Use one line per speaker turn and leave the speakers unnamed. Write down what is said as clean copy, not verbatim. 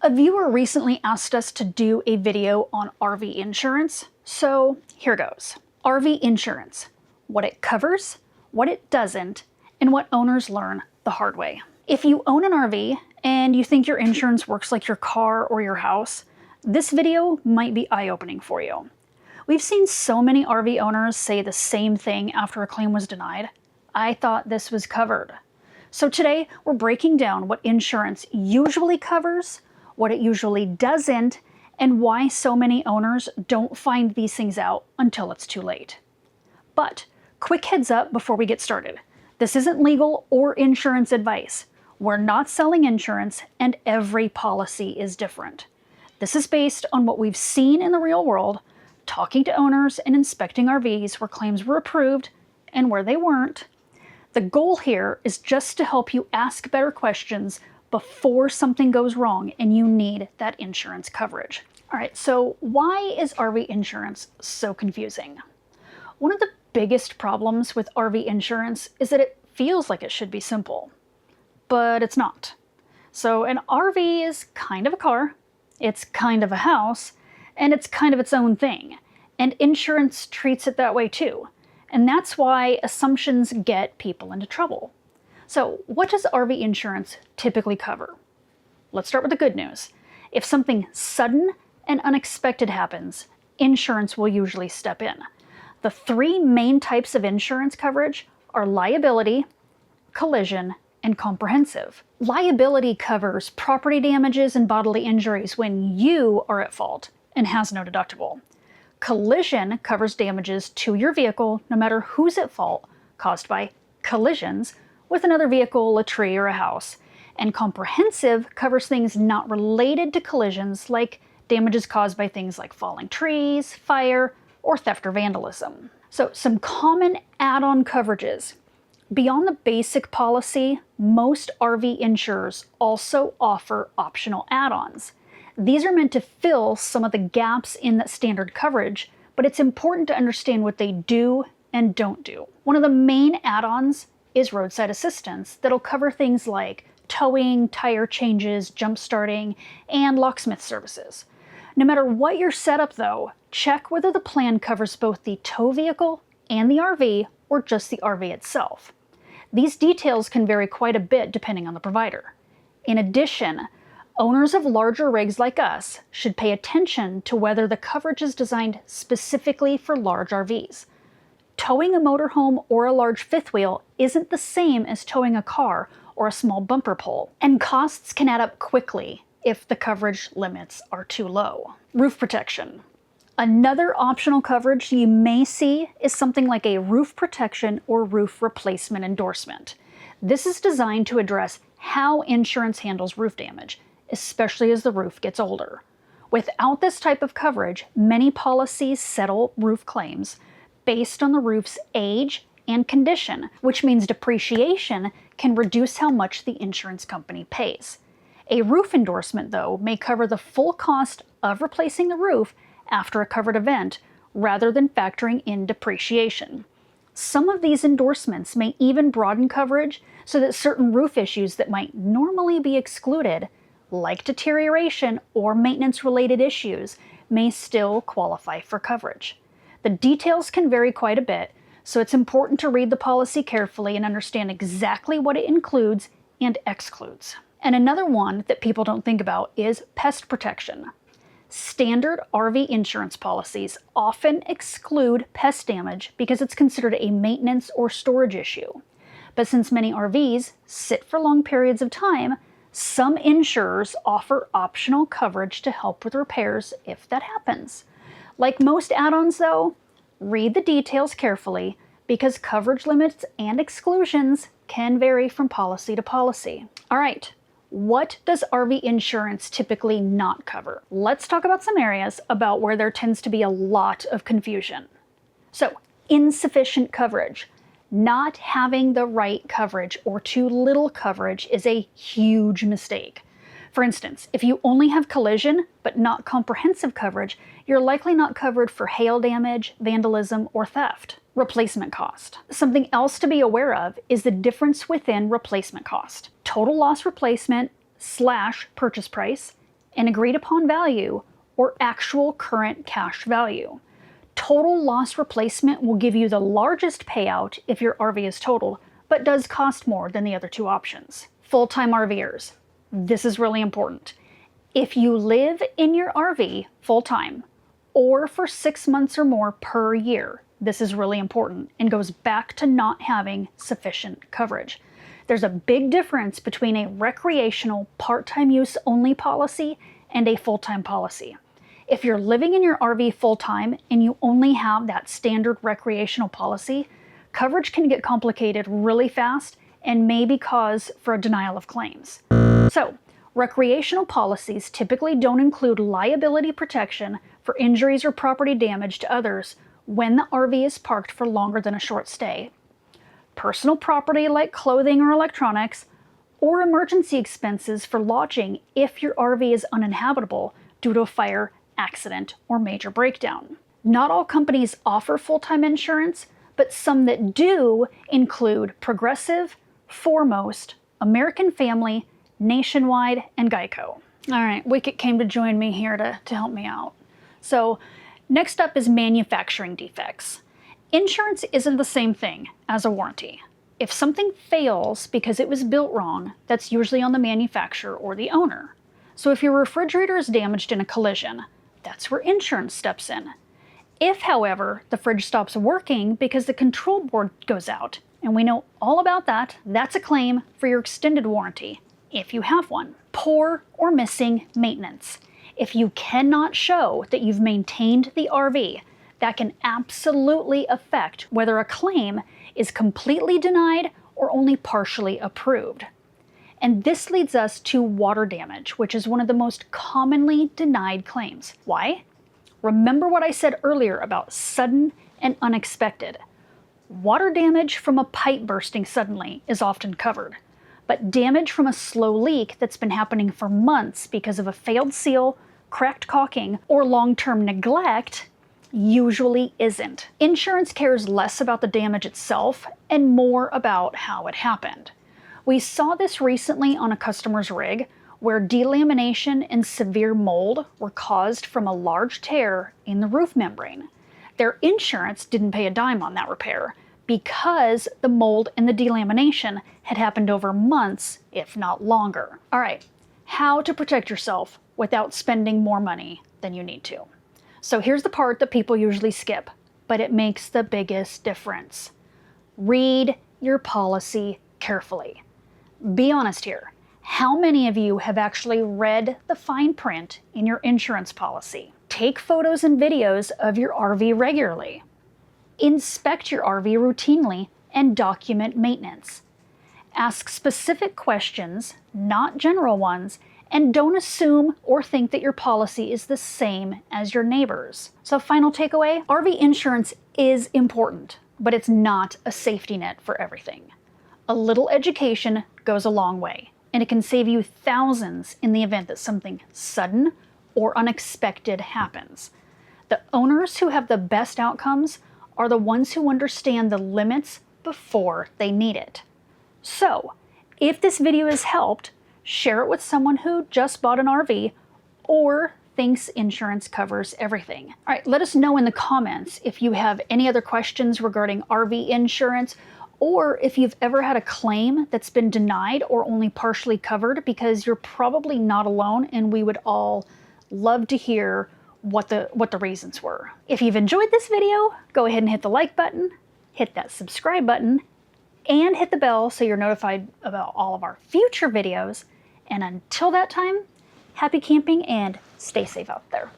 A viewer recently asked us to do a video on RV insurance, so here goes. RV insurance, what it covers, what it doesn't, and what owners learn the hard way. If you own an RV and you think your insurance works like your car or your house, this video might be eye-opening for you. We've seen so many RV owners say the same thing after a claim was denied. I thought this was covered. So today we're breaking down what insurance usually covers, what it usually doesn't, and why so many owners don't find these things out until it's too late. But quick heads up before we get started. This isn't legal or insurance advice. We're not selling insurance, and every policy is different. This is based on what we've seen in the real world, talking to owners and inspecting RVs where claims were approved and where they weren't. The goal here is just to help you ask better questions before something goes wrong and you need that insurance coverage. All right, so why is RV insurance so confusing? One of the biggest problems with RV insurance is that it feels like it should be simple, but it's not. So an RV is kind of a car, it's kind of a house, and it's kind of its own thing. And insurance treats it that way too. And that's why assumptions get people into trouble. So what does RV insurance typically cover? Let's start with the good news. If something sudden and unexpected happens, insurance will usually step in. The three main types of insurance coverage are liability, collision, and comprehensive. Liability covers property damages and bodily injuries when you are at fault and has no deductible. Collision covers damages to your vehicle, no matter who's at fault, caused by collisions with another vehicle, a tree, or a house. And comprehensive covers things not related to collisions, like damages caused by things like falling trees, fire, or theft or vandalism. So some common add-on coverages. Beyond the basic policy, most RV insurers also offer optional add-ons. These are meant to fill some of the gaps in that standard coverage, but it's important to understand what they do and don't do. One of the main add-ons is roadside assistance that'll cover things like towing, tire changes, jump starting, and locksmith services. No matter what your setup though, check whether the plan covers both the tow vehicle and the RV or just the RV itself. These details can vary quite a bit depending on the provider. In addition, owners of larger rigs like us should pay attention to whether the coverage is designed specifically for large RVs. Towing a motorhome or a large fifth wheel isn't the same as towing a car or a small bumper pole, and costs can add up quickly if the coverage limits are too low. Roof protection. Another optional coverage you may see is something like a roof protection or roof replacement endorsement. This is designed to address how insurance handles roof damage, especially as the roof gets older. Without this type of coverage, many policies settle roof claims based on the roof's age and condition, which means depreciation can reduce how much the insurance company pays. A roof endorsement, though, may cover the full cost of replacing the roof after a covered event, rather than factoring in depreciation. Some of these endorsements may even broaden coverage so that certain roof issues that might normally be excluded, like deterioration or maintenance-related issues, may still qualify for coverage. The details can vary quite a bit, so it's important to read the policy carefully and understand exactly what it includes and excludes. And another one that people don't think about is pest protection. Standard RV insurance policies often exclude pest damage because it's considered a maintenance or storage issue. But since many RVs sit for long periods of time, some insurers offer optional coverage to help with repairs if that happens. Like most add-ons though, read the details carefully because coverage limits and exclusions can vary from policy to policy. All right, what does RV insurance typically not cover? Let's talk about some areas about where there tends to be a lot of confusion. So, insufficient coverage. Not having the right coverage or too little coverage is a huge mistake. For instance, if you only have collision but not comprehensive coverage, you're likely not covered for hail damage, vandalism, or theft. Replacement cost. Something else to be aware of is the difference within replacement cost. Total loss replacement / purchase price an agreed upon value, or actual current cash value. Total loss replacement will give you the largest payout if your RV is totaled, but does cost more than the other two options. Full-time RVers. This is really important. If you live in your RV full-time or for 6 months or more per year, this is really important and goes back to not having sufficient coverage. There's a big difference between a recreational part-time use only policy and a full-time policy. If you're living in your RV full-time and you only have that standard recreational policy, coverage can get complicated really fast and may be cause for a denial of claims. So, recreational policies typically don't include liability protection for injuries or property damage to others when the RV is parked for longer than a short stay. Personal property like clothing or electronics, or emergency expenses for lodging if your RV is uninhabitable due to a fire, accident, or major breakdown. Not all companies offer full-time insurance, but some that do include Progressive, Foremost, American Family, Nationwide, and Geico. All right, Wicket came to join me here to help me out. So next up is manufacturing defects. Insurance isn't the same thing as a warranty. If something fails because it was built wrong, that's usually on the manufacturer or the owner. So if your refrigerator is damaged in a collision, that's where insurance steps in. If, however, the fridge stops working because the control board goes out, and we know all about that, that's a claim for your extended warranty, if you have one. Poor or missing maintenance. If you cannot show that you've maintained the RV, that can absolutely affect whether a claim is completely denied or only partially approved. And this leads us to water damage, which is one of the most commonly denied claims. Why? Remember what I said earlier about sudden and unexpected. Water damage from a pipe bursting suddenly is often covered, but damage from a slow leak that's been happening for months because of a failed seal, cracked caulking, or long-term neglect usually isn't. Insurance cares less about the damage itself and more about how it happened. We saw this recently on a customer's rig where delamination and severe mold were caused from a large tear in the roof membrane. Their insurance didn't pay a dime on that repair because the mold and the delamination had happened over months, if not longer. All right, how to protect yourself without spending more money than you need to. So here's the part that people usually skip, but it makes the biggest difference. Read your policy carefully. Be honest here. How many of you have actually read the fine print in your insurance policy? Take photos and videos of your RV regularly. Inspect your RV routinely and document maintenance. Ask specific questions, not general ones, and don't assume or think that your policy is the same as your neighbor's. So final takeaway, RV insurance is important, but it's not a safety net for everything. A little education goes a long way, and it can save you thousands in the event that something sudden or unexpected happens. The owners who have the best outcomes are the ones who understand the limits before they need it. So, if this video has helped, share it with someone who just bought an RV or thinks insurance covers everything. All right, let us know in the comments if you have any other questions regarding RV insurance, or if you've ever had a claim that's been denied or only partially covered, because you're probably not alone and we would all love to hear what the reasons were. If you've enjoyed this video, go ahead and hit the like button, hit that subscribe button, and hit the bell so you're notified about all of our future videos. And until that time, happy camping and stay safe out there.